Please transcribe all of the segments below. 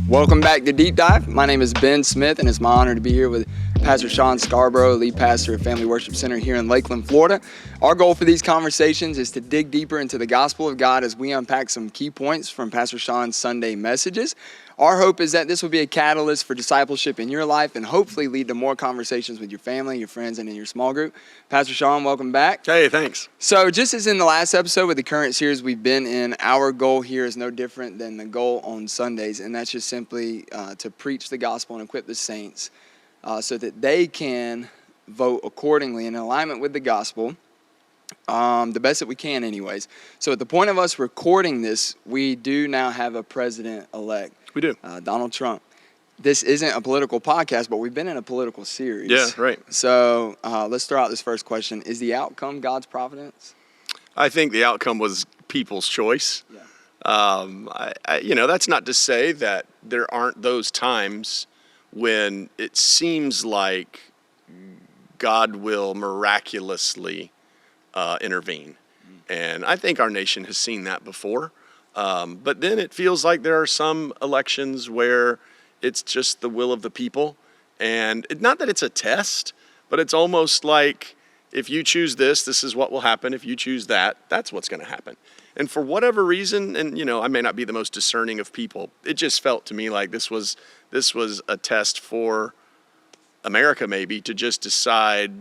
Welcome back to Deep Dive. My name is Ben Smith, and it's my honor to be here with Pastor Shawn Scarborough, lead pastor of Family Worship Center here in Lakeland, Florida. Our goal for these conversations is to dig deeper into the gospel of God as we unpack some key points from Pastor Shawn's Sunday messages. Our hope is that this will be a catalyst for discipleship in your life and hopefully lead to more conversations with your family, your friends, and in your small group. Pastor Shawn, welcome back. Hey, thanks. So just as in the last episode with the current series we've been in, our goal here is no different than the goal on Sundays, and that's just simply to preach the gospel and equip the saints so that they can vote accordingly in alignment with the gospel, the best that we can anyways. So at the point of us recording this, we do now have a president-elect. We do. Donald Trump. This isn't a political podcast, but we've been in a political series. Yeah, right. So let's throw out this first question. Is the outcome God's providence? I think the outcome was people's choice. Yeah. That's not to say that there aren't those times when it seems like God will miraculously intervene. And I think our nation has seen that before. But then it feels like there are some elections where it's just the will of the people. And not that it's a test, but it's almost like if you choose this, this is what will happen. If you choose that, that's what's going to happen. And for whatever reason, and I may not be the most discerning of people, it just felt to me like this was a test for America maybe to just decide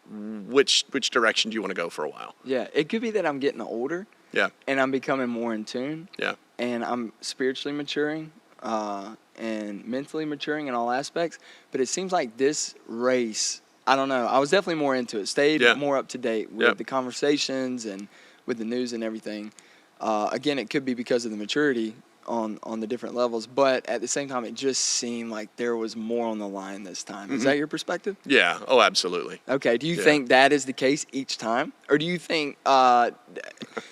which direction do you want to go for a while. Yeah, it could be that I'm getting older. Yeah. And I'm becoming more in tune. Yeah. And I'm spiritually maturing and mentally maturing in all aspects. But it seems like this race, I don't know, I was definitely more into it. Stayed more up to date with the conversations and with the news and everything. Again, it could be because of the maturity on the different levels. But at the same time, it just seemed like there was more on the line this time. Is that your perspective? Yeah. Oh, absolutely. Okay. Do you think that is the case each time? Or do you think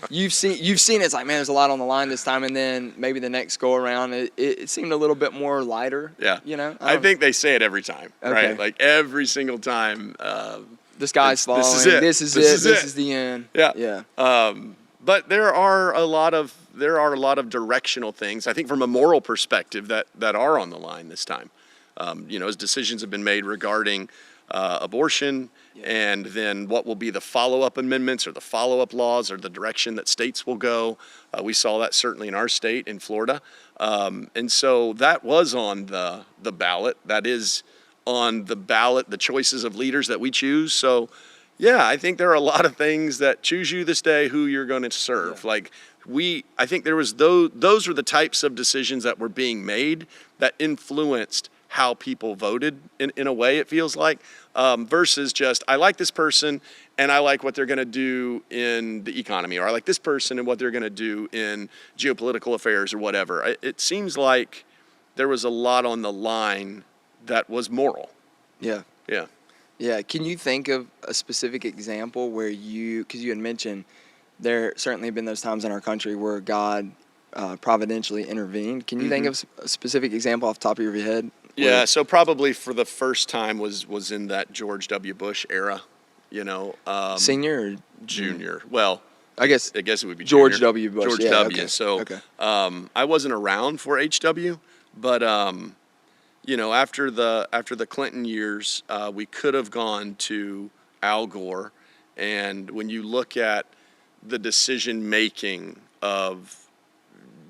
you've seen it's like, man, there's a lot on the line this time, and then maybe the next go around it seemed a little bit more lighter? Yeah. I think they say it every time, right? Like every single time. The sky's falling. This is it. This is the end. Yeah. Yeah. But there are a lot of directional things, I think, from a moral perspective that are on the line this time. As decisions have been made regarding abortion, and then what will be the follow-up amendments or the follow-up laws or the direction that states will go. We saw that certainly in our state, in Florida. And so that was on the ballot. That is on the ballot, the choices of leaders that we choose. So, yeah, I think there are a lot of things that choose you this day who you're going to serve. Yeah. I think there was those were the types of decisions that were being made that influenced how people voted in a way, it feels like, versus just, I like this person and I like what they're going to do in the economy, or I like this person and what they're going to do in geopolitical affairs or whatever. It seems like there was a lot on the line that was moral. Yeah. Yeah. Yeah. Can you think of a specific example where because you had mentioned there certainly have been those times in our country where God providentially intervened. Can you think of a specific example off the top of your head? Yeah, so probably for the first time was in that George W. Bush era, Senior or junior? Well, I guess it would be George junior. W. Bush. George W. Okay. So I wasn't around for HW, but after the Clinton years, we could have gone to Al Gore, and when you look at the decision making of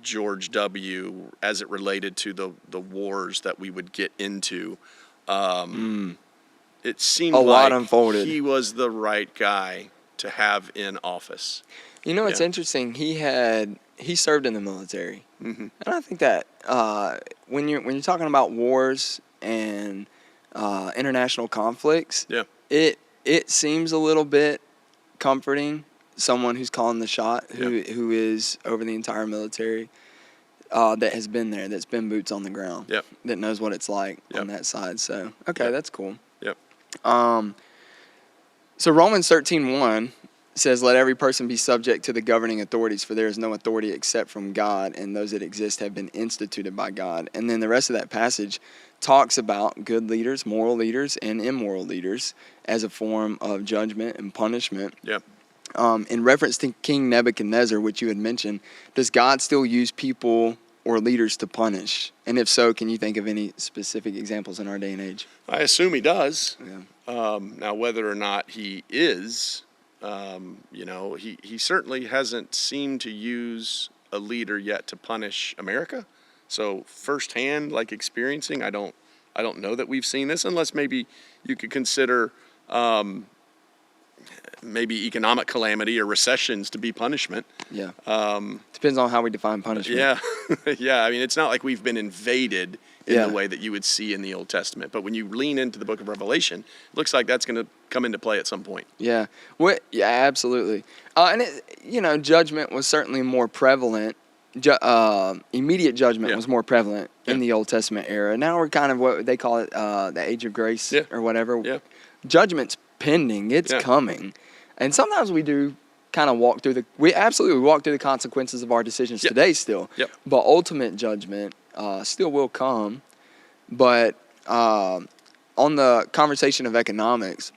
George W. as it related to the wars that we would get into, it seemed lot like unfolded. He was the right guy to have in office. It's interesting. He served in the military, and I think that when you're talking about wars and international conflicts, it seems a little bit comforting. Someone who's calling the shot, who is over the entire military, that has been there, that's been boots on the ground, that knows what it's like on that side. So, that's cool. Yep. So Romans 13:1 says, "Let every person be subject to the governing authorities, for there is no authority except from God, and those that exist have been instituted by God." And then the rest of that passage talks about good leaders, moral leaders, and immoral leaders as a form of judgment and punishment. Yep. in reference to King Nebuchadnezzar, which you had mentioned, does God still use people or leaders to punish? And if so, can you think of any specific examples in our day and age? I assume he does. Yeah. Now, whether or not he is, he certainly hasn't seemed to use a leader yet to punish America. So firsthand, like experiencing, I don't know that we've seen this, unless maybe you could consider maybe economic calamity or recessions to be punishment. Yeah. Depends on how we define punishment. Yeah. Yeah. I mean, it's not like we've been invaded in the way that you would see in the Old Testament. But when you lean into the book of Revelation, it looks like that's going to come into play at some point. Yeah. Yeah, absolutely. And judgment was certainly more prevalent. Immediate judgment was more prevalent in the Old Testament era. Now we're kind of what they call it the age of grace or whatever. Yeah. Judgment's pending. It's coming. And sometimes we do kind of walk through the consequences of our decisions today still. Yep. But ultimate judgment still will come. But on the conversation of economics,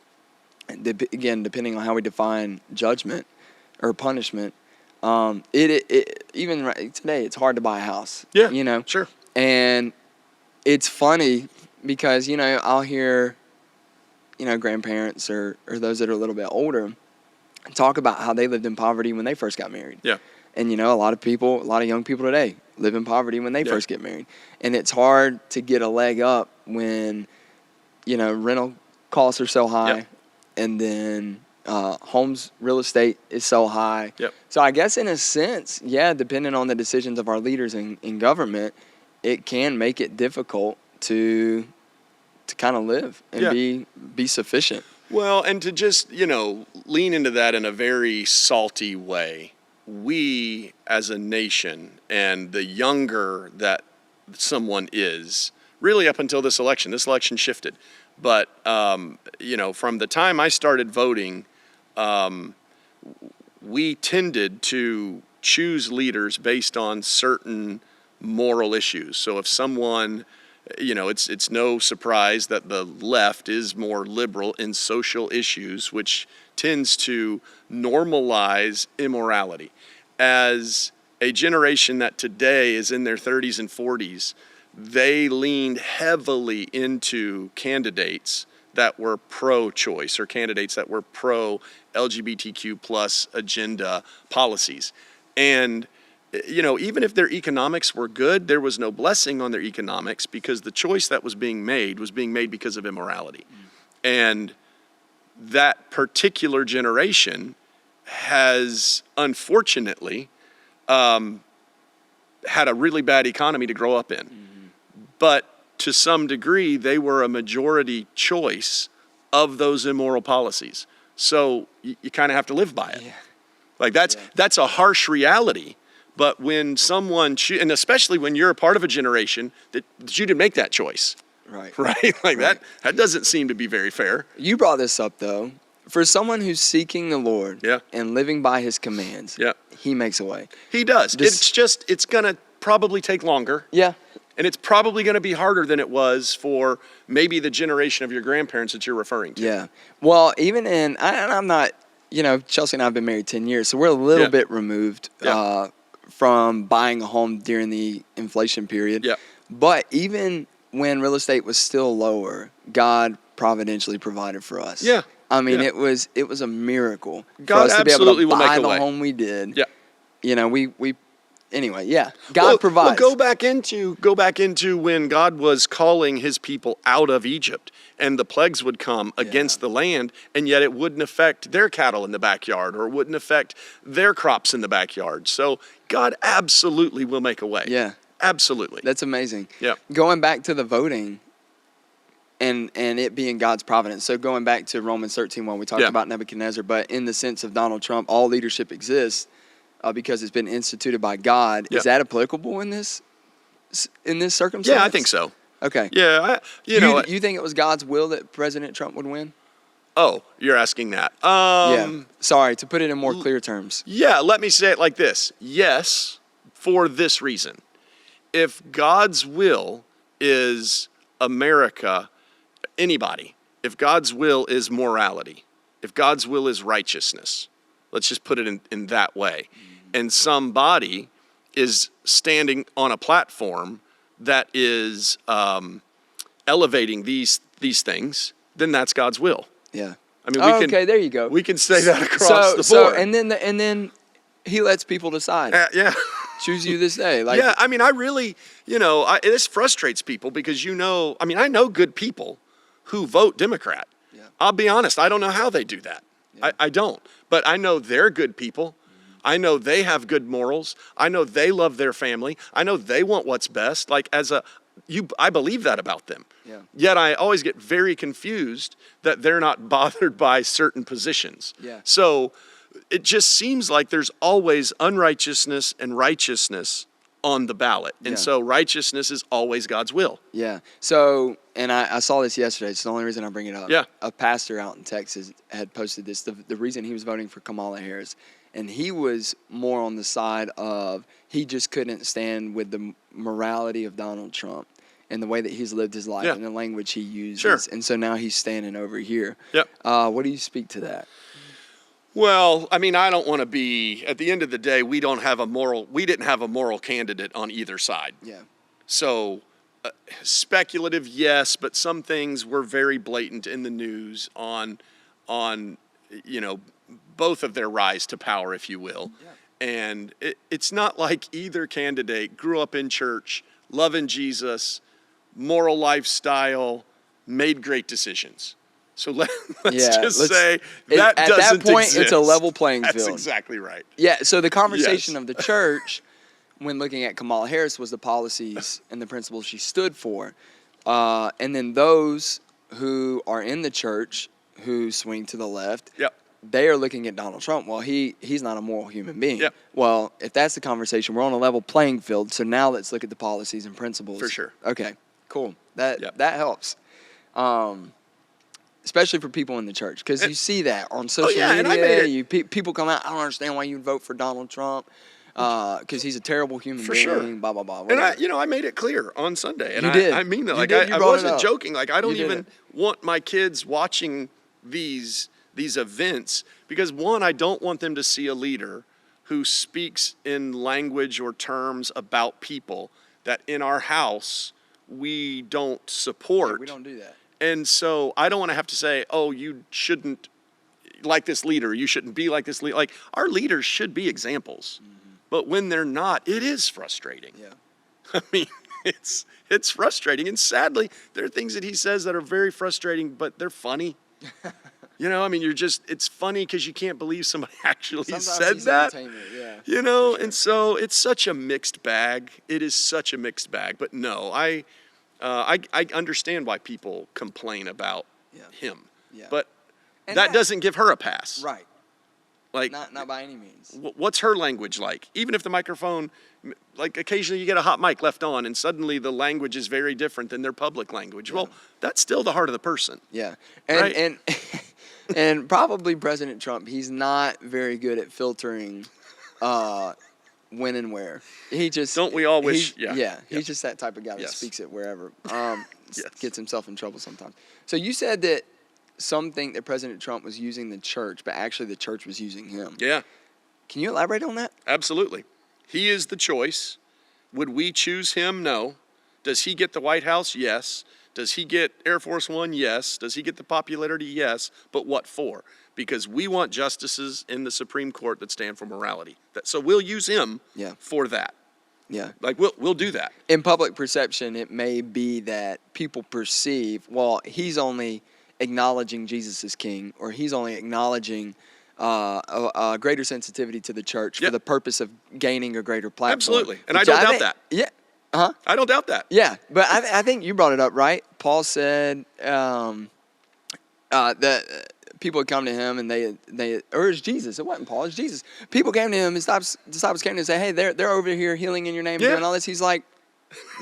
again, depending on how we define judgment or punishment, even right today, it's hard to buy a house. Yeah, sure. And it's funny because, I'll hear, grandparents or those that are a little bit older talk about how they lived in poverty when they first got married. Yeah. And, a lot of young people today live in poverty when they first get married. And it's hard to get a leg up when, rental costs are so high and then homes, real estate is so high. Yep. So I guess in a sense, depending on the decisions of our leaders in government, it can make it difficult to kind of live and be sufficient. Well, and to just, lean into that in a very salty way. We as a nation, and the younger that someone is, really up until this election shifted. But, from the time I started voting, we tended to choose leaders based on certain moral issues. So if someone, it's no surprise that the left is more liberal in social issues, which tends to normalize immorality. As a generation that today is in their 30s and 40s, they leaned heavily into candidates that were pro-choice or candidates that were pro-LGBTQ plus agenda policies. And, even if their economics were good, there was no blessing on their economics because the choice that was being made because of immorality. And that particular generation has unfortunately had a really bad economy to grow up in. But to some degree, they were a majority choice of those immoral policies. So you kind of have to live by it. Yeah. Like that's a harsh reality. But when someone, and especially when you're a part of a generation that you didn't make that choice. Right. Like that doesn't seem to be very fair. You brought this up though. For someone who's seeking the Lord and living by his commands, he makes a way. He does. It's going to probably take longer. Yeah. And it's probably going to be harder than it was for maybe the generation of your grandparents that you're referring to. Yeah. Well, even I'm not, Chelsea and I have been married 10 years, so we're a little bit removed from buying a home during the inflation period. Yeah. But even when real estate was still lower, God providentially provided for us. Yeah. I mean, it was a miracle God for us to be able to will buy make a the way. home we did. Yeah. Anyway, God provides. Well, go back into when God was calling his people out of Egypt and the plagues would come against the land, and yet it wouldn't affect their cattle in the backyard or wouldn't affect their crops in the backyard. So God absolutely will make a way. Yeah. Absolutely. That's amazing. Yeah. Going back to the voting and it being God's providence. So going back to Romans 13 when we talked about Nebuchadnezzar, but in the sense of Donald Trump, all leadership exists because it's been instituted by God. Is that applicable in this circumstance? Yeah, I think so. Okay. Yeah, you think it was God's will that President Trump would win? Oh, you're asking that. Sorry, to put it in more clear terms. Yeah, let me say it like this. Yes, for this reason. If God's will is America, anybody, if God's will is morality, if God's will is righteousness, Let's just put it in that way. And somebody is standing on a platform that is elevating these things, then that's God's will. Yeah. I mean, there you go. We can say that across the board. And then he lets people decide. Yeah. Choose you this day. Yeah, I mean, I really, this frustrates people because I know good people who vote Democrat. Yeah. I'll be honest, I don't know how they do that. Yeah. I don't. But I know they're good people. I know they have good morals. I know they love their family. I know they want what's best. I believe that about them. Yeah. Yet I always get very confused that they're not bothered by certain positions. Yeah. So it just seems like there's always unrighteousness and righteousness on the ballot. And so righteousness is always God's will. Yeah. So, and I saw this yesterday. It's the only reason I bring it up. Yeah. A pastor out in Texas had posted this. The reason he was voting for Kamala Harris, and he was more on the side of he just couldn't stand with the morality of Donald Trump and the way that he's lived his life and the language he uses. Sure. And so now he's standing over here. Yep. What do you speak to that? Well, I mean, I don't want to be, at the end of the day, we didn't have a moral candidate on either side. Yeah. So speculative, yes, but some things were very blatant in the news on both of their rise to power, if you will. Yeah. And it's not like either candidate grew up in church, loving Jesus, moral lifestyle, made great decisions. So let's say that at doesn't that point, exist. It's a level playing field. That's exactly right. Yeah, so the conversation of the church when looking at Kamala Harris was the policies and the principles she stood for. And then those who are in the church who swing to the left, they are looking at Donald Trump. Well, he's not a moral human being. Yep. Well, if that's the conversation, we're on a level playing field. So now let's look at the policies and principles. For sure. Okay, cool. That helps. Especially for people in the church, because you see that on social media. People come out, I don't understand why you'd vote for Donald Trump, because he's a terrible human being, sure. blah, blah, blah. Whatever. And I made it clear on Sunday. And you did. I mean that. I wasn't joking. I don't even want my kids watching these events, because one, I don't want them to see a leader who speaks in language or terms about people that in our house we don't support. Yeah, we don't do that. And so I don't want to have to say, oh, you shouldn't like this leader. You shouldn't be like this leader. Like, our leaders should be examples. Mm-hmm. But when they're not, it is frustrating. Yeah. I mean, it's frustrating. And sadly, there are things that he says that are very frustrating, but they're funny. I mean, it's funny because you can't believe somebody actually said that. Yeah, sure. And so it's such a mixed bag. It is such a mixed bag. But no, I understand why people complain about him, but that doesn't give her a pass. Right. Like, not by any means. What's her language like? Even if the microphone, like occasionally you get a hot mic left on and suddenly the language is very different than their public language. Yeah. Well, that's still the heart of the person. Yeah. And and probably President Trump, he's not very good at filtering when and where. He just don't we all wish? He's just that type of guy that speaks it wherever. Gets himself in trouble sometimes. So you said that some think that President Trump was using the church, but actually the church was using him. Yeah. Can you elaborate on that? Absolutely. He is the choice. Would we choose him? No. Does he get the White House? Yes. Does he get Air Force One? Yes. Does he get the popularity? Yes. But what for? Because we want justices in the Supreme Court that stand for morality. So we'll use him for that. Yeah. Like, we'll do that. In public perception, it may be that people perceive, well, he's only acknowledging Jesus as king, or he's only acknowledging a greater sensitivity to the church for the purpose of gaining a great platform. Absolutely. And I don't doubt that. Yeah. Uh-huh. I don't doubt that. Yeah. But I think you brought it up, right? Paul said that people would come to him and they or it's Jesus. It wasn't Paul. It's Jesus. People came to him. His disciples came to him and say, "Hey, they're over here healing in your name, doing all this." He's like,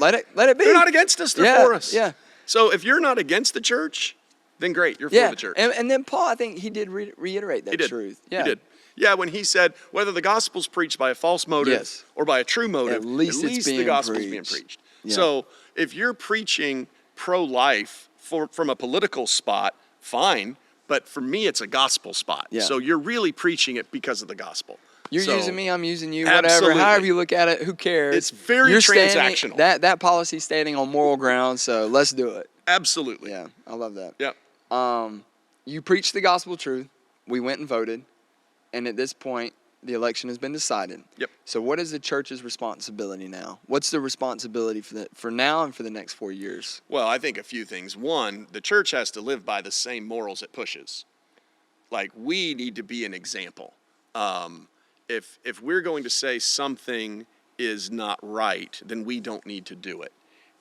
"Let it be." They're not against us. They're for us. Yeah. So if you're not against the church, then great. You're for the church. And then Paul, I think he did reiterate that truth. Yeah. He did. Yeah, when he said, whether the gospel's preached by a false motive or by a true motive, at least the gospel's being preached. Yeah. So if you're preaching pro-life from a political spot, fine. But for me, it's a gospel spot. Yeah. So you're really preaching it because of the gospel. You're So, using me, I'm using you, whatever. absolutely. However you look at it, who cares? It's very You're transactional. That policy's standing on moral ground, so let's do it. Absolutely. Yeah, I love that. Yep. You preached the gospel truth. We went and voted. And at this point, the election has been decided. Yep. So what is the church's responsibility now? What's the responsibility for now and for the next 4 years? Well, I think a few things. One, the church has to live by the same morals it pushes. Like, we need to be an example. If we're going to say something is not right, then we don't need to do it.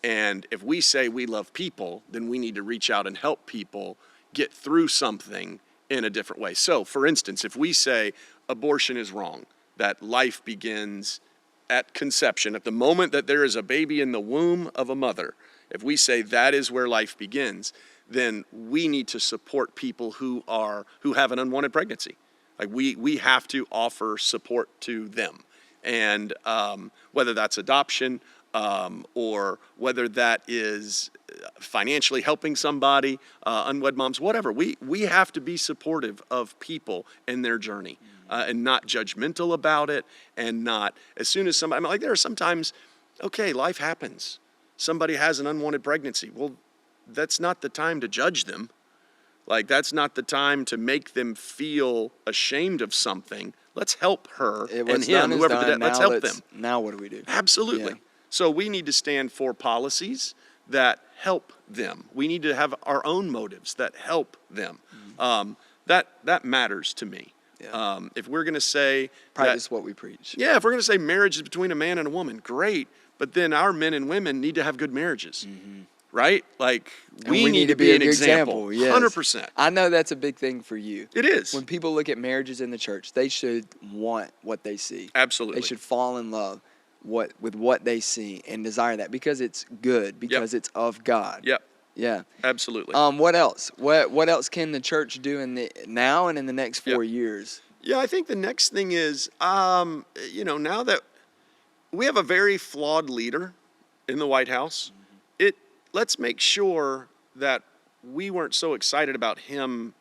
And if we say we love people, then we need to reach out and help people get through something in a different way. So, for instance, if we say abortion is wrong, that life begins at conception, at the moment that there is a baby in the womb of a mother, if we say that is where life begins, then we need to support people who have an unwanted pregnancy. Like, we have to offer support to them. And whether that's adoption, or whether that is financially helping somebody, unwed moms, whatever. We have to be supportive of people in their journey, and not judgmental about it, and not, as soon as somebody, like, there are sometimes, okay, life happens. Somebody has an unwanted pregnancy. Well, that's not the time to judge them. Like, that's not the time to make them feel ashamed of something. Let's help her and him, whoever did that. Let's help them. Now what do we do? Absolutely. Yeah. So we need to stand for policies that help them. We need to have our own motives that help them. That matters to me. Yeah. If we're going to say practice what we preach. Yeah, if we're going to say marriage is between a man and a woman, great. But then our men and women need to have good marriages. Right? Like, we need to be an example. Yes. 100%. I know that's a big thing for you. It is. When people look at marriages in the church, they should want what they see. Absolutely. They should fall in love with what they see and desire that, because it's good, because it's of God. Yep. Yeah. Absolutely. What else? What else can the church do now and in the next 4 years? Yeah, I think the next thing is, now that we have a very flawed leader in the White House, let's make sure that we weren't so excited about him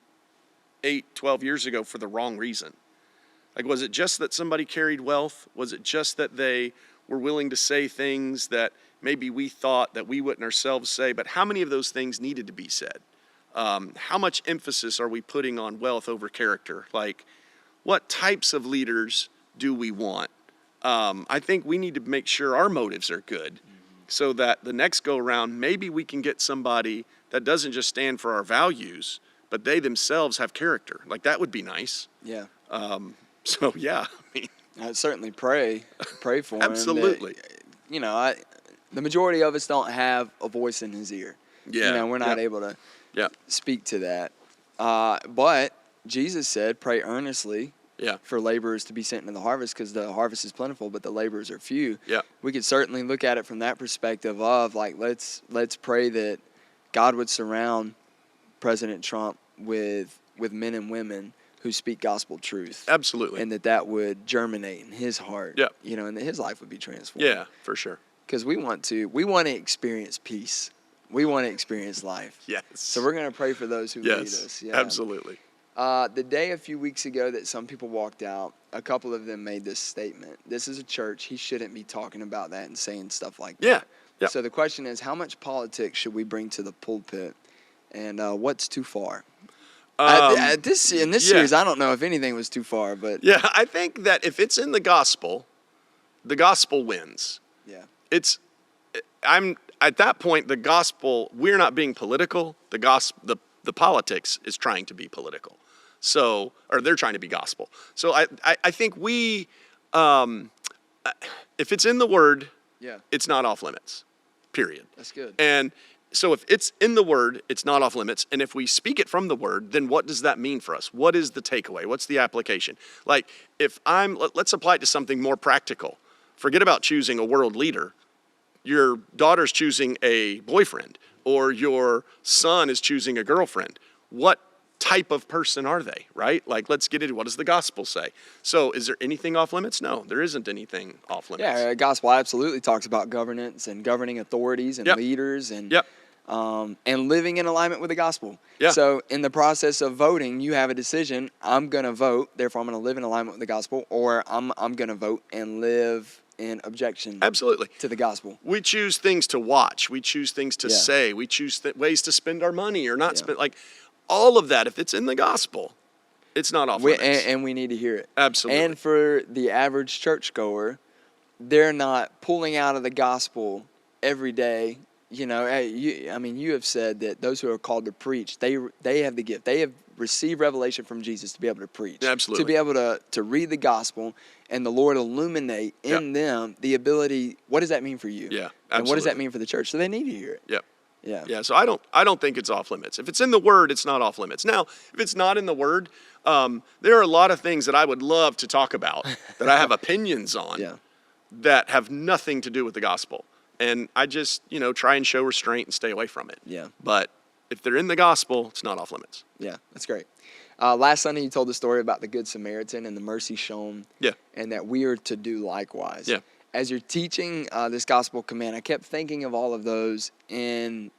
12 years ago for the wrong reason. Like, was it just that somebody carried wealth? Was it just that they were willing to say things that maybe we thought that we wouldn't ourselves say? But how many of those things needed to be said? How much emphasis are we putting on wealth over character? Like, what types of leaders do we want? I think we need to make sure our motives are good, so that the next go around, maybe we can get somebody that doesn't just stand for our values, but they themselves have character. Like, that would be nice. Yeah. So yeah, I'd certainly pray for him. Absolutely. That, the majority of us don't have a voice in his ear. Yeah. We're not able to speak to that. But Jesus said, pray earnestly for laborers to be sent into the harvest, because the harvest is plentiful, but the laborers are few. Yeah. We could certainly look at it from that perspective of, like, let's pray that God would surround President Trump with men and women who speak gospel truth. Absolutely. And that would germinate in his heart. Yeah. And that his life would be transformed. Yeah, for sure. Because we want to experience peace. We want to experience life. Yes. So we're going to pray for those who lead us. Yeah. Absolutely. The day a few weeks ago that some people walked out, a couple of them made this statement. This is a church. He shouldn't be talking about that and saying stuff like that. Yeah. So the question is, how much politics should we bring to the pulpit, and what's too far? In this series, I don't know if anything was too far, but yeah, I think that if it's in the gospel wins. Yeah. I'm at that point, the gospel, we're not being political. The politics is trying to be political. So, or they're trying to be gospel. So I think if it's in the word, it's not off limits, period. That's good. And so if it's in the word, it's not off limits. And if we speak it from the word, then what does that mean for us? What is the takeaway? What's the application? Like, let's apply it to something more practical. Forget about choosing a world leader. Your daughter's choosing a boyfriend, or your son is choosing a girlfriend. What type of person are they, right? Like, let's get into what does the gospel say? So is there anything off limits? No, there isn't anything off limits. Yeah, the gospel absolutely talks about governance and governing authorities and leaders. And and living in alignment with the gospel. Yeah. So in the process of voting, you have a decision. I'm going to vote, therefore I'm going to live in alignment with the gospel, or I'm going to vote and live in objection Absolutely. to the gospel. We choose things to watch. We choose things to Yeah. say. We choose ways to spend our money or not spend. Like all of that, if it's in the gospel, it's not off limits. And we need to hear it. Absolutely. And for the average churchgoer, they're not pulling out of the gospel every day. You know, you have said that those who are called to preach, they have the gift. They have received revelation from Jesus to be able to preach. Absolutely. To be able to read the gospel and the Lord illuminate in them the ability, what does that mean for you? Yeah, absolutely. And what does that mean for the church? So they need to hear it. Yep. Yeah. Yeah, so I don't think it's off limits. If it's in the Word, it's not off limits. Now, if it's not in the Word, there are a lot of things that I would love to talk about that I have opinions on that have nothing to do with the gospel. And I just, try and show restraint and stay away from it. Yeah. But if they're in the gospel, it's not off limits. Yeah, that's great. Last Sunday, you told the story about the Good Samaritan and the mercy shown. Yeah. And that we are to do likewise. Yeah. As you're teaching this gospel command, I kept thinking of all of those in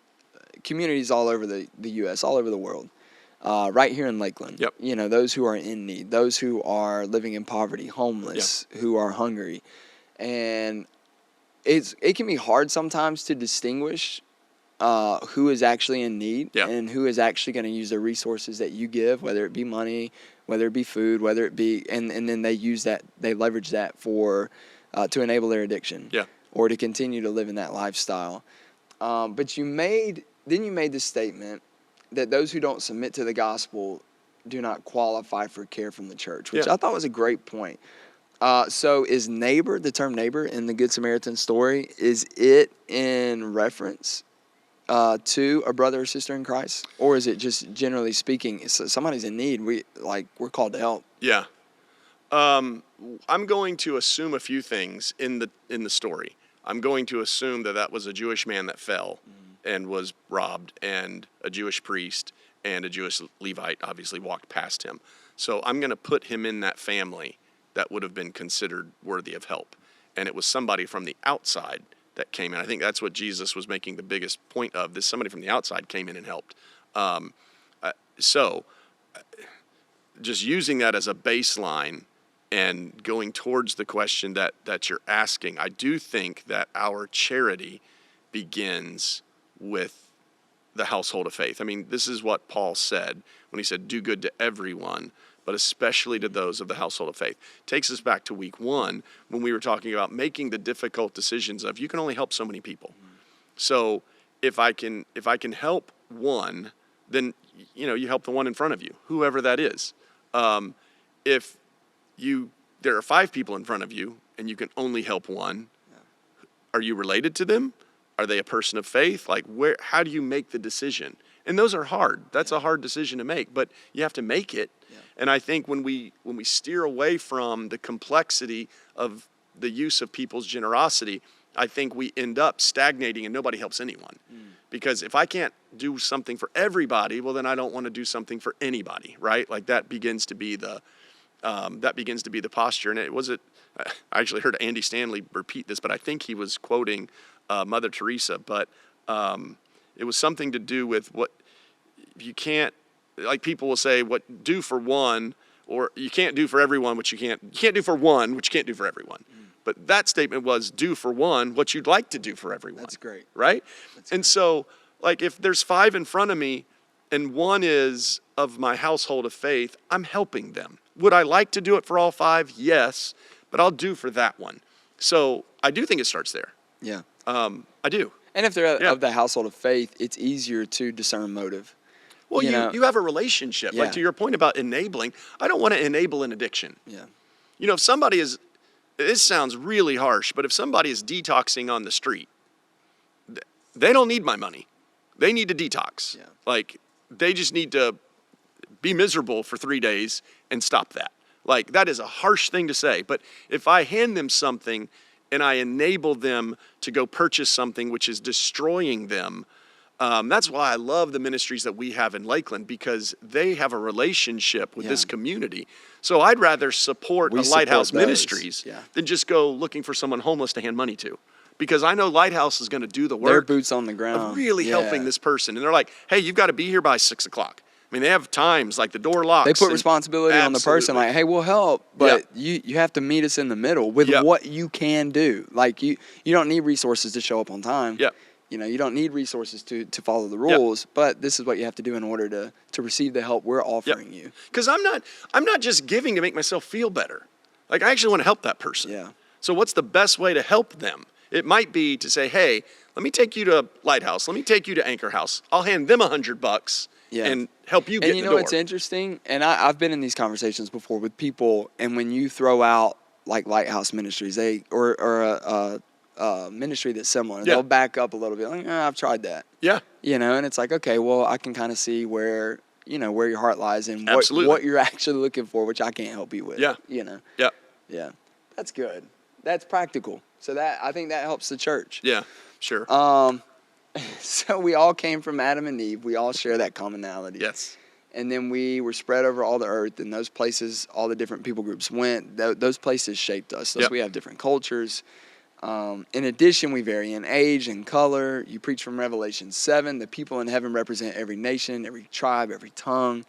communities all over the U.S., all over the world, right here in Lakeland. Yep. Those who are in need, those who are living in poverty, homeless, who are hungry. And it can be hard sometimes to distinguish who is actually in need and who is actually going to use the resources that you give, whether it be money, whether it be food, whether it be, and then they use that, they leverage that for to enable their addiction or to continue to live in that lifestyle. But you made this statement that those who don't submit to the gospel do not qualify for care from the church, which I thought was a great point. So is neighbor, the term neighbor in the Good Samaritan story, is it in reference to a brother or sister in Christ? Or is it just generally speaking, somebody's in need, we're called to help? Yeah. I'm going to assume a few things in the story. I'm going to assume that was a Jewish man that fell and was robbed, and a Jewish priest and a Jewish Levite obviously walked past him. So I'm going to put him in that family that would have been considered worthy of help. And it was somebody from the outside that came in. I think that's what Jesus was making the biggest point of. This somebody from the outside came in and helped. So just using that as a baseline and going towards the question that you're asking, I do think that our charity begins with the household of faith. I mean, this is what Paul said when he said, do good to everyone, but especially to those of the household of faith. Takes us back to week 1 when we were talking about making the difficult decisions of you can only help so many people. So if I can help one, then you help the one in front of you, whoever that is. If there are 5 people in front of you and you can only help one, are you related to them? Are they a person of faith? How do you make the decision? And those are hard. That's a hard decision to make, but you have to make it. Yeah. And I think when we steer away from the complexity of the use of people's generosity, I think we end up stagnating and nobody helps anyone. Because if I can't do something for everybody, well, then I don't want to do something for anybody, right? That begins to be the posture. And I actually heard Andy Stanley repeat this, but I think he was quoting Mother Teresa, but it was something to do with what you can't, people will say, what do for one, or you can't do for everyone, you can't do for one, which you can't do for everyone. But that statement was do for one what you'd like to do for everyone. That's great. Right? That's and great. So, if there's 5 in front of me and one is of my household of faith, I'm helping them. Would I like to do it for all 5? Yes, but I'll do for that one. So I do think it starts there. Yeah. I do. And if they're of the household of faith, it's easier to discern motive. Well, you have a relationship. To your point about enabling, I don't want to enable an addiction. Yeah. If somebody is, this sounds really harsh, but if somebody is detoxing on the street, they don't need my money. They need to detox. Yeah. They just need to be miserable for 3 days and stop that. That is a harsh thing to say. But if I hand them something and I enable them to go purchase something which is destroying them, that's why I love the ministries that we have in Lakeland, because they have a relationship with this community. So I'd rather support Lighthouse Ministries than just go looking for someone homeless to hand money to. because I know Lighthouse is going to do the work. Their boots on the ground. Of really helping this person. And they're like, hey, you've got to be here by 6 o'clock. I mean, they have times like the door locks. They put responsibility on the person, like, hey, we'll help, but you have to meet us in the middle with what you can do. Like, you don't need resources to show up on time. Yeah. You know, you don't need resources to follow the rules, but this is what you have to do in order to receive the help we're offering you. Because I'm not just giving to make myself feel better. Like, I actually want to help that person. Yeah. So what's the best way to help them? It might be to say, hey, let me take you to Lighthouse. Let me take you to Anchor House. I'll hand them $100 and help you get in the door. And you know what's interesting? And I've been in these conversations before with people, and when you throw out like Lighthouse Ministries, or a ministry that's similar, they'll back up a little bit. Like, I've tried that. Yeah. You know, and it's like, okay, well, I can kind of see where your heart lies and what you're actually looking for, which I can't help you with. Yeah. You know. Yeah. Yeah. That's good. That's practical. So I think that helps the church. Yeah. Sure. So we all came from Adam and Eve. We all share that commonality. Yes. And then we were spread over all the earth, and those places, all the different people groups went. Those places shaped us. We have different cultures. In addition, we vary in age and color. You preach from Revelation 7. The people in heaven represent every nation, every tribe, every tongue.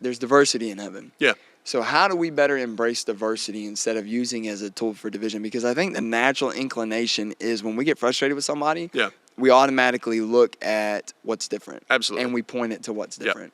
There's diversity in heaven. Yeah. So how do we better embrace diversity instead of using it as a tool for division? Because I think the natural inclination is when we get frustrated with somebody, we automatically look at what's different. Absolutely. And we point it to what's different.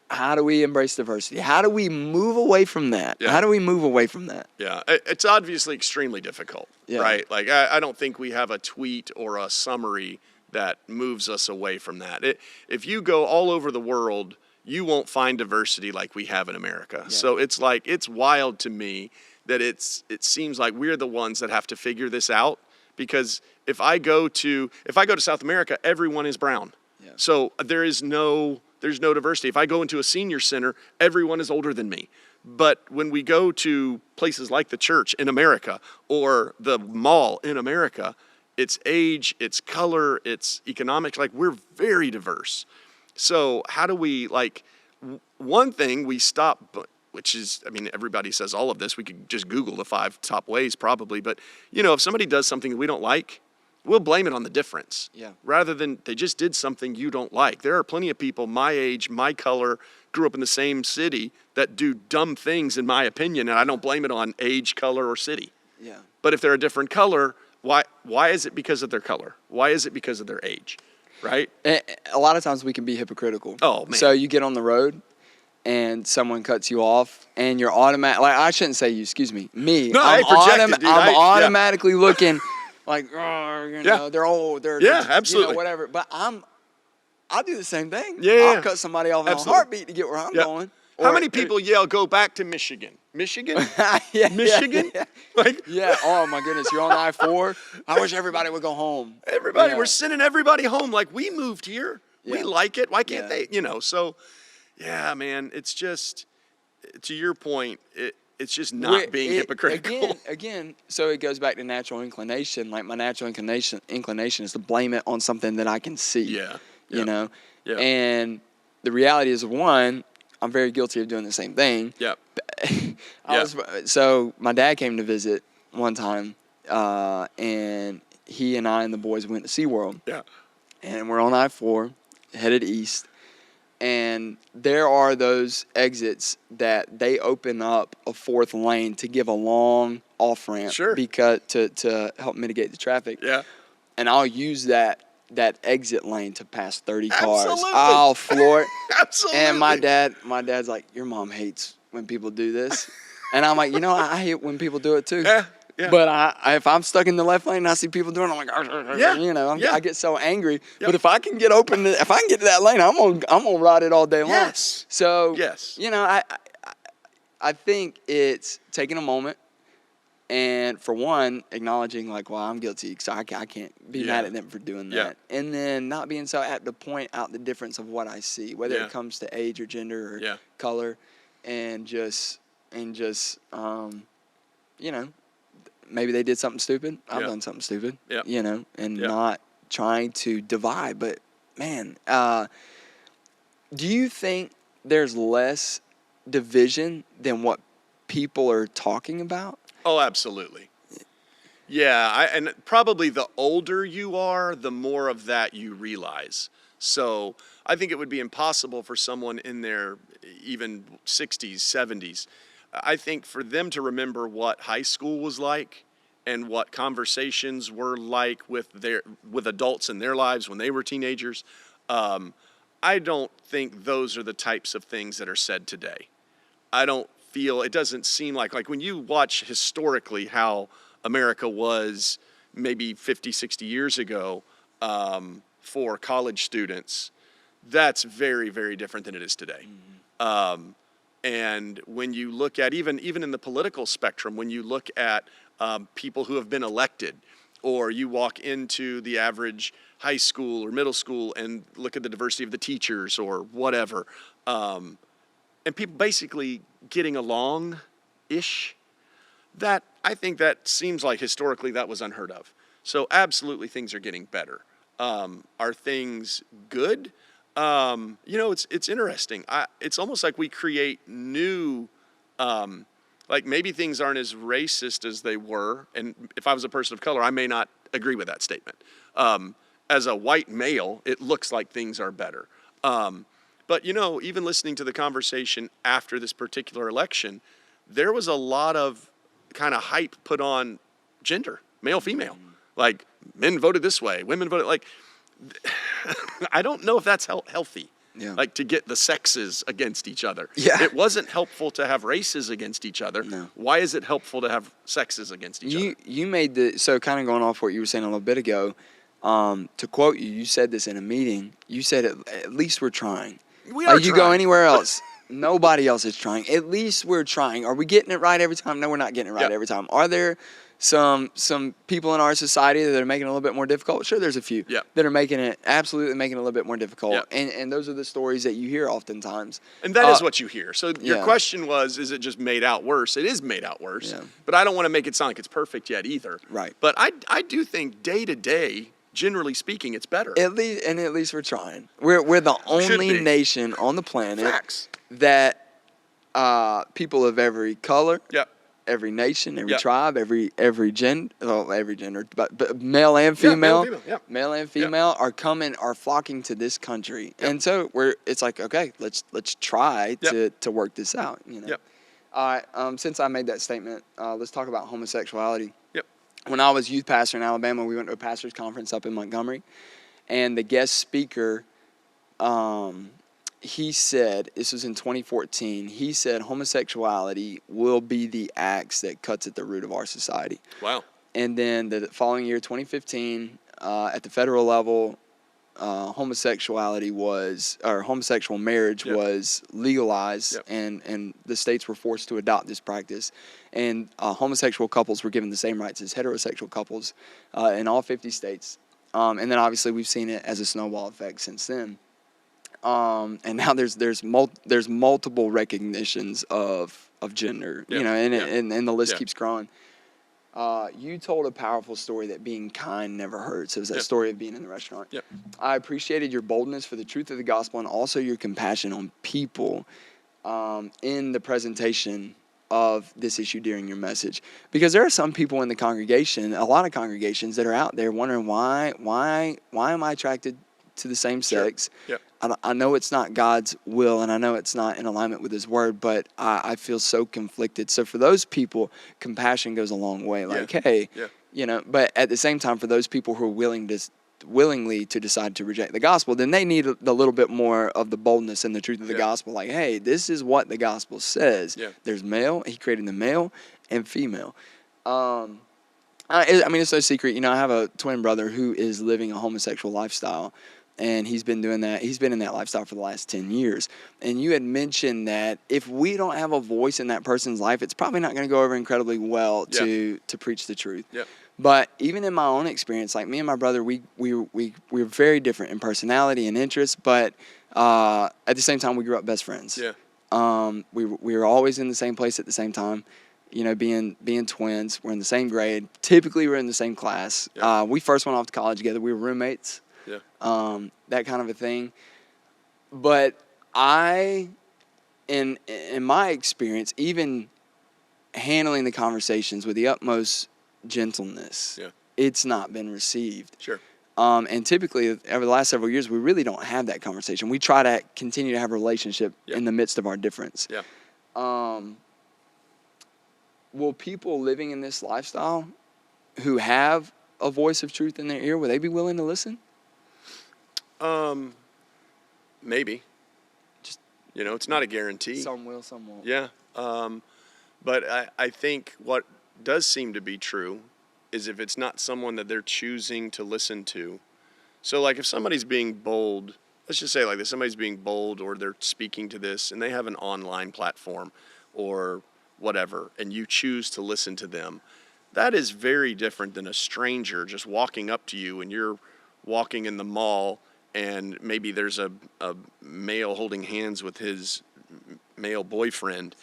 How do we embrace diversity? How do we move away from that? Yeah. How do we move away from that? Yeah, it's obviously extremely difficult, right? Like, I don't think we have a tweet or a summary that moves us away from that. If you go all over the world, you won't find diversity like we have in America. Yeah. So it's like, it's wild to me that it seems like we're the ones that have to figure this out, because if I go to South America, everyone is brown. Yeah. So there's no diversity. If I go into a senior center, everyone is older than me. But when we go to places like the church in America or the mall in America, it's age, it's color, it's economics. Like, we're very diverse. So how do we, like, one thing we stop, which is, I mean, everybody says all of this. We could just Google the 5 top ways probably. But, if somebody does something that we don't like, we'll blame it on the difference. Yeah. Rather than they just did something you don't like. There are plenty of people my age, my color, grew up in the same city that do dumb things, in my opinion, and I don't blame it on age, color, or city. Yeah. But if they're a different color, why is it because of their color? Why is it because of their age? Right? A lot of times we can be hypocritical. Oh, man. So you get on the road and someone cuts you off and you're automatic. Like, I shouldn't say you, excuse me. Me. No, I'm automatically yeah. looking like, they're old. They're absolutely. Whatever. But I'll do the same thing. Yeah. I'll cut somebody off in a heartbeat to get where I'm going. How many people yell, go back to Michigan? Michigan? Michigan? Yeah. Like, oh my goodness, you're on I-4? I wish everybody would go home. We're sending everybody home. Like, we moved here. We like it. Why can't they? So, yeah, man, it's just, to your point, it's just not being hypocritical. Again, so it goes back to natural inclination. Like, my natural inclination is to blame it on something that I can see. Yeah. You know? Yeah. And the reality is, one, I'm very guilty of doing the same thing. Yeah. So my dad came to visit one time, and he and I and the boys went to SeaWorld. Yeah. And we're on I-4, headed east. And there are those exits that they open up a 4th lane to give a long off-ramp. Sure. Because to help mitigate the traffic. Yeah. And I'll use that exit lane to pass 30 cars. Absolutely. I'll floor it. Absolutely. And my dad's like, your mom hates when people do this. And I'm like, I hate when people do it too. Yeah. Yeah. But if I'm stuck in the left lane and I see people doing it, I'm like, I get so angry. Yeah. But if I can get if I can get to that lane, I'm gonna ride it all day long. Yes. So yes. I think it's taking a moment and, for one, acknowledging, like, well, I'm guilty, so I can't be mad at them for doing that. Yeah. And then not being so apt to point out the difference of what I see, whether it comes to age or gender or color, and just maybe they did something stupid. I've done something stupid. Yeah. Not trying to divide. But, man, do you think there's less division than what people are talking about? Oh, absolutely. Yeah, and probably the older you are, the more of that you realize. So I think it would be impossible for someone in their even 60s, 70s. I think for them to remember what high school was like and what conversations were like with adults in their lives when they were teenagers, I don't think those are the types of things that are said today. I don't feel, it doesn't seem like when you watch historically how America was maybe 50, 60 years ago for college students, that's very, very different than it is today. And when you look at, even in the political spectrum, when you look at people who have been elected, or you walk into the average high school or middle school and look at the diversity of the teachers or whatever, and people basically getting along-ish, that I think that seems like historically that was unheard of. So absolutely things are getting better. Are things good? It's interesting. It's almost like we create new, like maybe things aren't as racist as they were. And if I was a person of color, I may not agree with that statement. As a white male, it looks like things are better. But, even listening to the conversation after this particular election, there was a lot of kind of hype put on gender, male, female. Like, men voted this way, women voted, like, I don't know if that's healthy. Yeah. Like, to get the sexes against each other. Yeah. It wasn't helpful to have races against each other. No. Why is it helpful to have sexes against each other? You made so kind of going off what you were saying a little bit ago, to quote you, you said this in a meeting. You said, at least we're trying. We are like, you trying. go anywhere else, nobody else is trying. At least we're trying. Are we getting it right every time? No, we're not getting it right every time. Are there some people in our society that are making it a little bit more difficult? Sure, there's a few that are absolutely making it a little bit more difficult. And those are the stories that you hear oftentimes. And that is what you hear. So your question was, is it just made out worse? It is made out worse. Yeah. But I don't want to make it sound like it's perfect yet either. Right. But I do think day to day, generally speaking, it's better. At least we're trying. We're the only nation on the planet that people of every color, every nation, every tribe, every gender, but male and female, male and female are flocking to this country, and so it's like, okay, let's try to work this out. All right. Since I made that statement, let's talk about homosexuality. When I was youth pastor in Alabama, we went to a pastor's conference up in Montgomery, and the guest speaker, he said, this was in 2014, he said homosexuality will be the axe that cuts at the root of our society. Wow. And then the following year, 2015, at the federal level, homosexual marriage was legalized, and the states were forced to adopt this practice. And homosexual couples were given the same rights as heterosexual couples in all 50 states. And then obviously we've seen it as a snowball effect since then. And now there's multiple recognitions of gender, and the list keeps growing. You told a powerful story that being kind never hurts. It was that story of being in the restaurant. I appreciated your boldness for the truth of the gospel and also your compassion on people in the presentation of this issue during your message. Because there are some people in the congregation, a lot of congregations, that are out there wondering why am I attracted to the same sex? I know it's not God's will, and I know it's not in alignment with His Word, but I feel so conflicted. So for those people, compassion goes a long way. Like, hey, but at the same time, for those people who are willingly to decide to reject the gospel, then they need a little bit more of the boldness and the truth of the gospel. Like, hey, this is what the gospel says. There's male. He created the male and female. I mean, it's no secret. I have a twin brother who is living a homosexual lifestyle. And he's been doing that. He's been in that lifestyle for the last 10 years. And you had mentioned that if we don't have a voice in that person's life, it's probably not going to go over incredibly well to preach the truth. But even in my own experience, like me and my brother, we're very different in personality and interests. But at the same time, we grew up best friends. We were always in the same place at the same time. Being twins, we're in the same grade. Typically, we're in the same class. We first went off to college together. We were roommates. That kind of a thing. But in my experience, even handling the conversations with the utmost gentleness, Yeah. it's not been received. Sure. And typically, over the last several years, we really don't have that conversation. We try to continue to have a relationship in the midst of our difference. Yeah. Will people living in this lifestyle who have a voice of truth in their ear, will they be willing to listen? Maybe. Just, it's not a guarantee. Some will, some won't. Yeah. But I think what does seem to be true is if it's not someone that they're choosing to listen to. So like if somebody's being bold, let's just say like this, somebody's being bold or they're speaking to this and they have an online platform or whatever, and you choose to listen to them, that is very different than a stranger just walking up to you and you're walking in the mall and maybe there's a male holding hands with his male boyfriend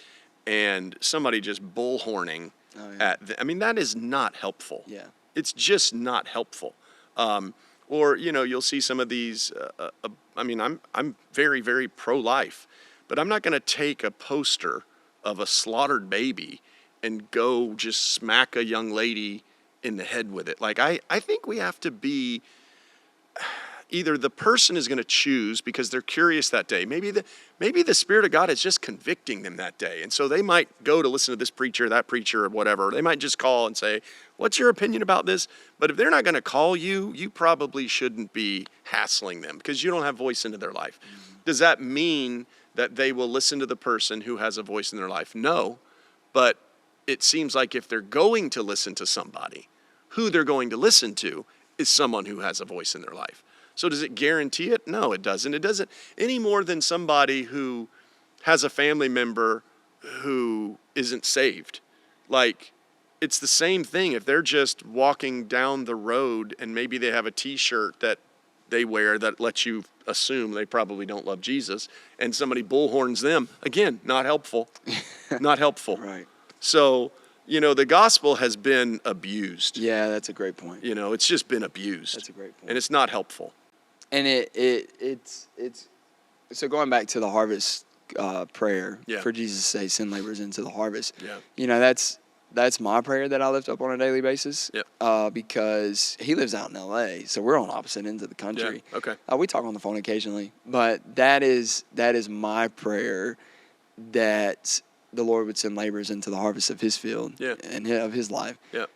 and somebody just bullhorning that is not helpful. Yeah. It's just not helpful. Or, you'll see some of these, I'm very, very pro-life, but I'm not going to take a poster of a slaughtered baby and go just smack a young lady in the head with it. Like, I think we have to be, either the person is going to choose because they're curious that day. Maybe the Spirit of God is just convicting them that day. And so they might go to listen to this preacher, that preacher, or whatever. They might just call and say, what's your opinion about this? But if they're not going to call you, you probably shouldn't be hassling them because you don't have voice into their life. Mm-hmm. Does that mean that they will listen to the person who has a voice in their life? No. But it seems like if they're going to listen to somebody, who they're going to listen to is someone who has a voice in their life. So does it guarantee it? No, it doesn't. It doesn't any more than somebody who has a family member who isn't saved. Like, it's the same thing. If they're just walking down the road and maybe they have a T-shirt that they wear that lets you assume they probably don't love Jesus, and somebody bullhorns them, again, not helpful. Not helpful. Right. So, the gospel has been abused. Yeah, that's a great point. It's just been abused. That's a great point. And it's not helpful. And it's so going back to the harvest prayer for Jesus to say, send laborers into the harvest. Yeah. That's my prayer that I lift up on a daily basis. Yep. Because he lives out in LA, so we're on opposite ends of the country. Yeah. Okay. We talk on the phone occasionally, but that is my prayer, that the Lord would send laborers into the harvest of his field and of his life. Yeah.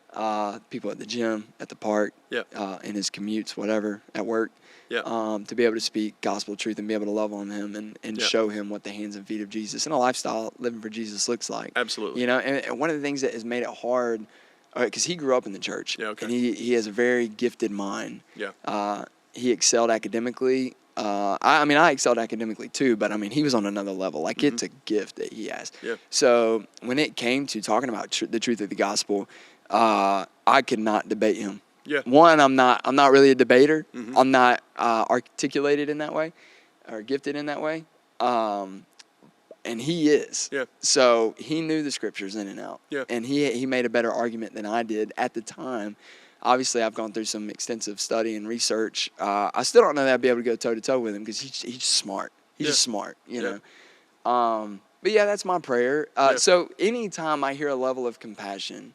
People at the gym, at the park, in his commutes, whatever, at work. To be able to speak gospel truth and be able to love on him and show him what the hands and feet of Jesus and a lifestyle living for Jesus looks like. Absolutely. And one of the things that has made it hard, because he grew up in the church, and he has a very gifted mind. Yeah. He excelled academically. I excelled academically too, but he was on another level. Like, it's a gift that he has. Yeah. So when it came to talking about the truth of the gospel, I could not debate him. Yeah. One, I'm not really a debater. Mm-hmm. I'm not articulated in that way or gifted in that way. And he is. Yeah. So he knew the scriptures in and out. Yeah. And he made a better argument than I did at the time. Obviously, I've gone through some extensive study and research. I still don't know that I'd be able to go toe-to-toe with him because he's smart. He's just smart, know. But yeah, that's my prayer. So anytime I hear a level of compassion,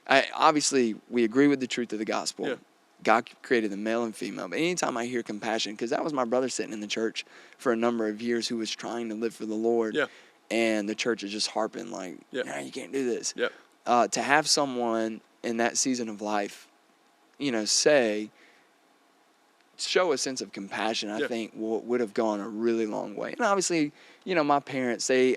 obviously we agree with the truth of the gospel. Yeah. God created the male and female. But anytime I hear compassion, because that was my brother sitting in the church for a number of years who was trying to live for the Lord. Yeah. And the church is just harping like, nah, you can't do this. Yeah. To have someone in that season of life, show a sense of compassion, I think would have gone a really long way. And obviously, my parents, they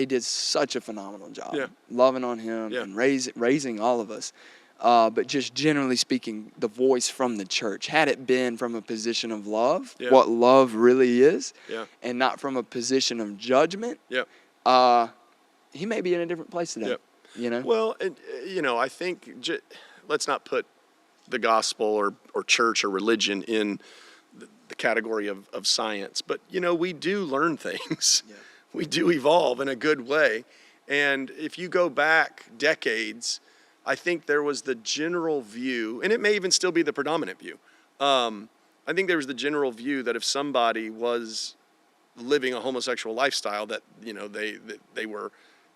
did such a phenomenal job loving on him and raising all of us. But just generally speaking, the voice from the church, had it been from a position of love, what love really is, and not from a position of judgment, he may be in a different place today. Well, I think let's not put the gospel or church or religion in the category of science. But, we do learn things. Yeah. We do evolve in a good way. And if you go back decades, I think there was the general view, and it may even still be the predominant view. I think there was the general view that if somebody was living a homosexual lifestyle, that, they were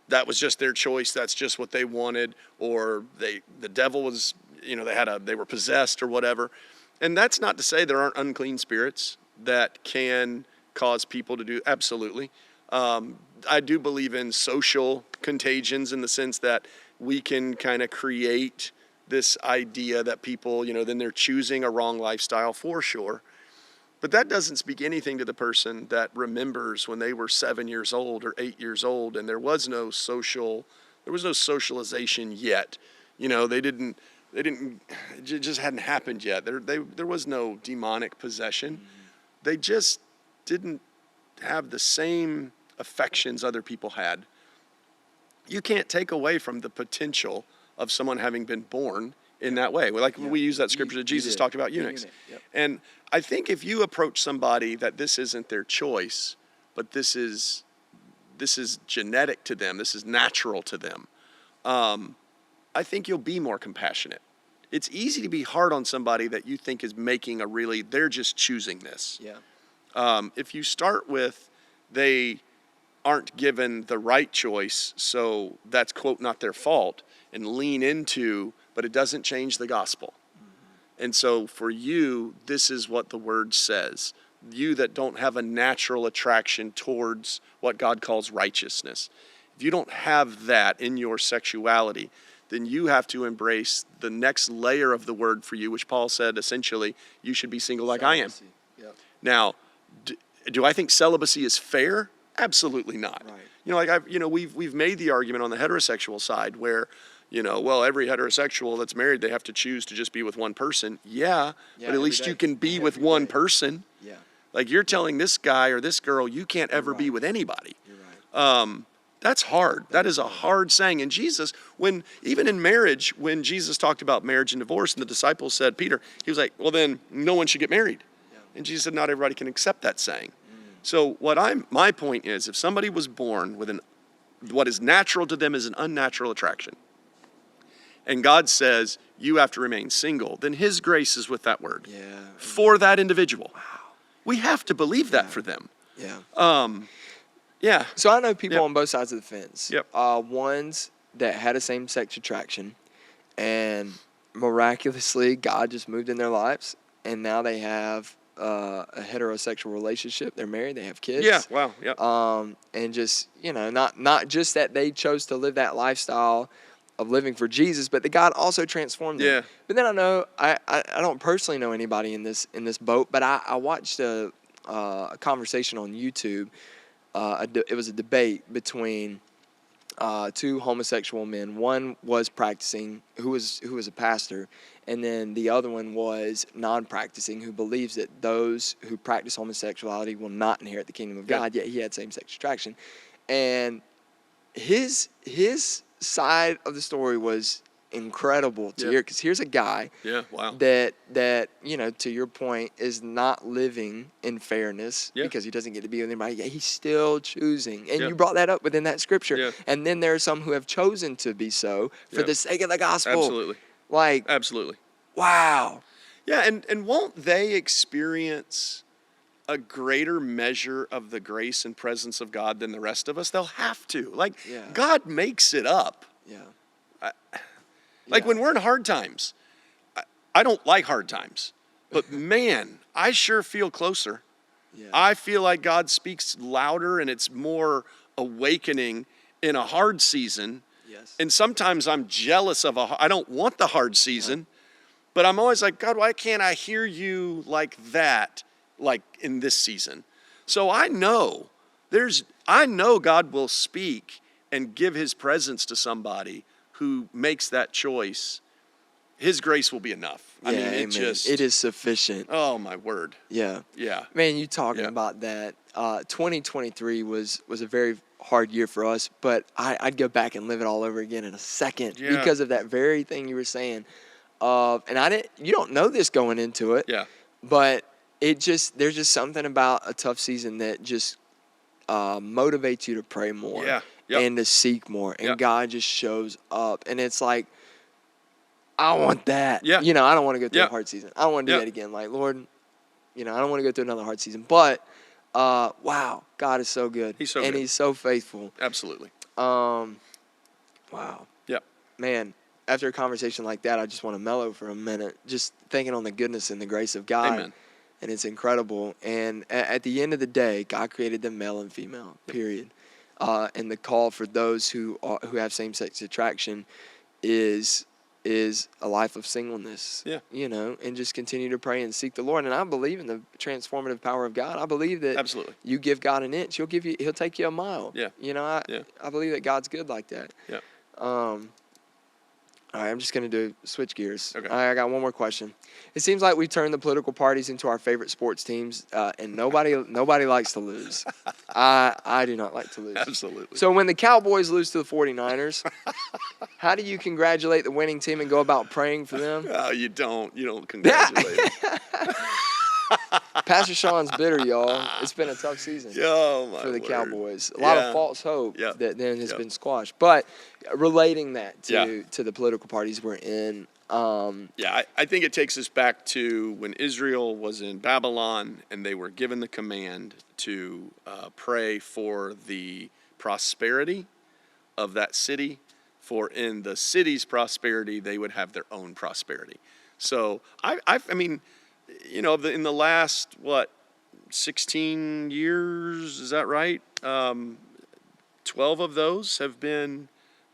that was just their choice. That's just what they wanted, or the devil was, they were possessed or whatever. And that's not to say there aren't unclean spirits that can cause people to do. Absolutely. I do believe in social contagions in the sense that we can kind of create this idea that people, then they're choosing a wrong lifestyle for sure. But that doesn't speak anything to the person that remembers when they were 7 years old or 8 years old and there was no socialization yet. It just hadn't happened yet. There was no demonic possession. They just didn't have the same affections other people had. You can't take away from the potential of someone having been born in that way. We use that scripture that Jesus talked about eunuchs. Yep. And I think if you approach somebody that this isn't their choice, but this is genetic to them, this is natural to them, I think you'll be more compassionate. It's easy to be hard on somebody that you think is making they're just choosing this. Yeah. If you start with, they aren't given the right choice, so that's, quote, not their fault, and lean into, but it doesn't change the gospel. Mm-hmm. And so for you, this is what the word says. You that don't have a natural attraction towards what God calls righteousness. If you don't have that in your sexuality, then you have to embrace the next layer of the word for you, which Paul said, essentially, you should be single like Celibacy. I am. Yep. Now, do I think celibacy is fair? Absolutely not. Right. We've made the argument on the heterosexual side where, every heterosexual that's married, they have to choose to just be with one person. Yeah, but at least you can be with one person. Yeah. Like you're telling this guy or this girl, you can't ever be with anybody. You're right. That's hard. That is a hard saying. And Jesus, even in marriage, when Jesus talked about marriage and divorce, and the disciples said, Peter, he was like, well, then no one should get married. Yeah. And Jesus said, not everybody can accept that saying. So my point is, if somebody was born with what is natural to them is an unnatural attraction, and God says you have to remain single, then His grace is with that word for that individual. Wow. We have to believe that for them. Yeah. Yeah. So I know people on both sides of the fence. Yep. Ones that had a same-sex attraction, and miraculously God just moved in their lives, and now they have a heterosexual relationship. They're married. They have kids. Yeah. Wow. Yeah. And just not just that they chose to live that lifestyle of living for Jesus, but that God also transformed them. Yeah. But then I know I don't personally know anybody in this boat, but I watched a conversation on YouTube. It was a debate between two homosexual men. One was practicing, who was a pastor, and then the other one was non-practicing, who believes that those who practice homosexuality will not inherit the kingdom of God. Yet he had same-sex attraction, and his side of the story was incredible to hear, because here's a guy that to your point is not living in fairness because he doesn't get to be with anybody, yet he's still choosing, and you brought that up within that scripture, and then there are some who have chosen to be so for the sake of the gospel. Absolutely. Wow. Yeah, and won't they experience a greater measure of the grace and presence of God than the rest of us? They'll have to. God makes it up. Yeah. When we're in hard times, I don't like hard times, but man, I sure feel closer. Yeah. I feel like God speaks louder and it's more awakening in a hard season. Yes. And sometimes I'm jealous I don't want the hard season, but I'm always like, God, why can't I hear you like that, like in this season? So I know God will speak and give His presence to somebody who makes that choice. His grace will be enough. I mean, it is sufficient. Oh my word. Yeah. Yeah. Man, you talking about that. 2023 was a very hard year for us, but I'd go back and live it all over again in a second because of that very thing you were saying. And you don't know this going into it. Yeah. But there's just something about a tough season that just motivates you to pray more. Yeah. Yep. And to seek more, and God just shows up, and it's like, I want that. Yeah. I don't want to go through a hard season. I don't want to do that again. Like, Lord, I don't want to go through another hard season. But wow, God is so good. He's so good. And He's so faithful. Absolutely. Wow. Yeah. Man, after a conversation like that, I just want to mellow for a minute, just thinking on the goodness and the grace of God. Amen. And it's incredible. And at the end of the day, God created them male and female, period. And the call for those who have same-sex attraction is a life of singleness. Yeah. You know, and just continue to pray and seek the Lord. And I believe in the transformative power of God. I believe that Absolutely. You give God an inch, He'll take you a mile. Yeah. You know, I believe that God's good like that. Yeah. All right, I'm just going to switch gears. Okay. I got one more question. It seems like we turned the political parties into our favorite sports teams, and nobody likes to lose. I do not like to lose. Absolutely. So when the Cowboys lose to the 49ers, how do you congratulate the winning team and go about praying for them? Oh, you don't congratulate them. Pastor Shawn's bitter, y'all. It's been a tough season for the Cowboys. A lot of false hope that then has been squashed. But relating that to the political parties we're in. I think it takes us back to when Israel was in Babylon and they were given the command to pray for the prosperity of that city. For in the city's prosperity, they would have their own prosperity. So I mean, you know, in the last 16 years, is that right? 12 of those have been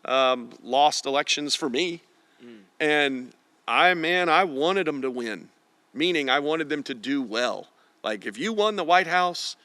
lost elections for me. And I wanted them to win, meaning I wanted them to do well. Like, if you won the White House,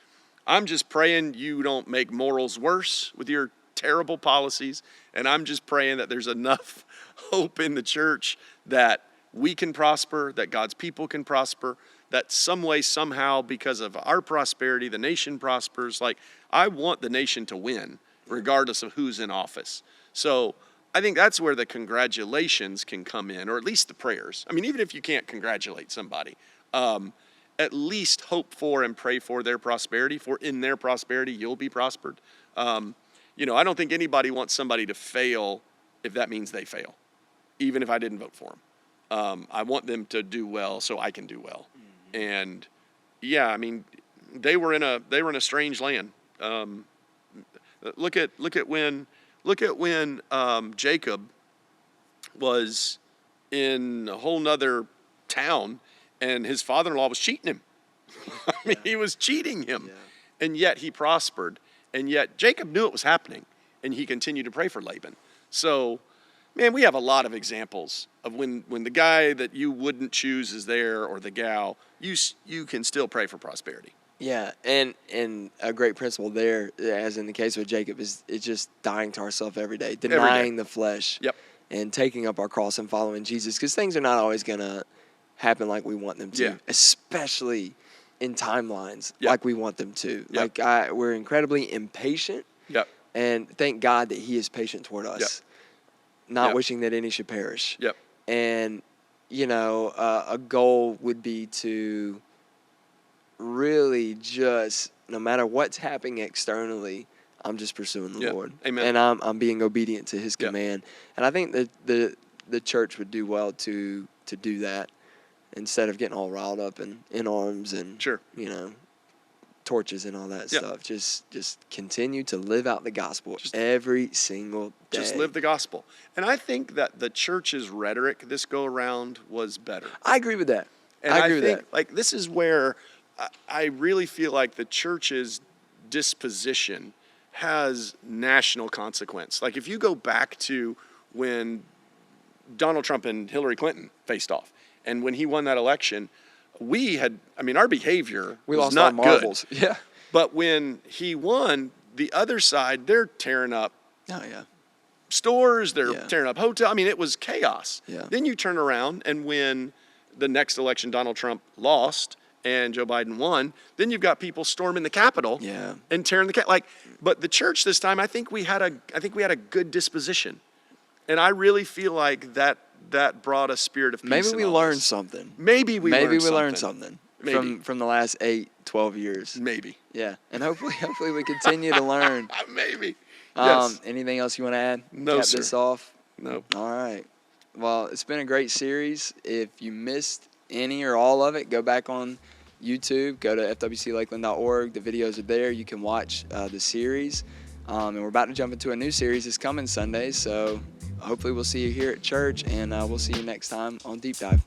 I'm just praying you don't make morals worse with your terrible policies. And I'm just praying that there's enough hope in the church that we can prosper, that God's people can prosper, that some way, somehow, because of our prosperity, the nation prospers. Like, I want the nation to win, regardless of who's in office. So I think that's where the congratulations can come in, or at least the prayers. I mean, even if you can't congratulate somebody, at least hope for and pray for their prosperity, for in their prosperity, you'll be prospered. You know, I don't think anybody wants somebody to fail if that means they fail, even if I didn't vote for them. I want them to do well so I can do well. And I mean, they were in a strange land. Look at when Jacob was in a whole nother town and his father-in-law was cheating him. I mean, he was cheating him, and yet he prospered. And yet Jacob knew it was happening, and he continued to pray for Laban. So, man, we have a lot of examples of when the guy that you wouldn't choose is there, or the gal, you can still pray for prosperity. Yeah, and a great principle there, as in the case with Jacob, is just dying to ourselves every day, denying the flesh, and taking up our cross and following Jesus, because things are not always going to happen like we want them to, especially in timelines like we want them to. Like, we're incredibly impatient, and thank God that He is patient toward us. Not wishing that any should perish. And, you know, a goal would be to really just, no matter what's happening externally, I'm just pursuing the Lord. Amen. And I'm being obedient to His command. And I think that the church would do well to do that instead of getting all riled up in arms and, you know, torches and all that stuff. Just continue to live out the gospel every single day. Just live the gospel. And I think that the church's rhetoric this go around was better. I agree with that. And I agree with that. Like, this is where I really feel like the church's disposition has national consequence. Like, if you go back to when Donald Trump and Hillary Clinton faced off, and when he won that election, our behavior was not good. Yeah. But when he won, the other side, they're tearing up stores, they're tearing up hotels. I mean, it was chaos. Then you turn around, and when the next election Donald Trump lost and Joe Biden won, then you've got people storming the Capitol and tearing but the church this time, I think we had a good disposition. And I really feel like that brought a spirit of peace. Maybe we learned something. Maybe we learned something from the last 8-12 years. Maybe. Yeah. And hopefully we continue to learn. Maybe. Yes. Anything else you want to add? No, Cap sir. this off? No. All right. Well, it's been a great series. If you missed any or all of it, go back on YouTube. Go to fwclakeland.org. The videos are there. You can watch the series. And we're about to jump into a new series this coming Sunday, so hopefully we'll see you here at church, and we'll see you next time on Deep Dive.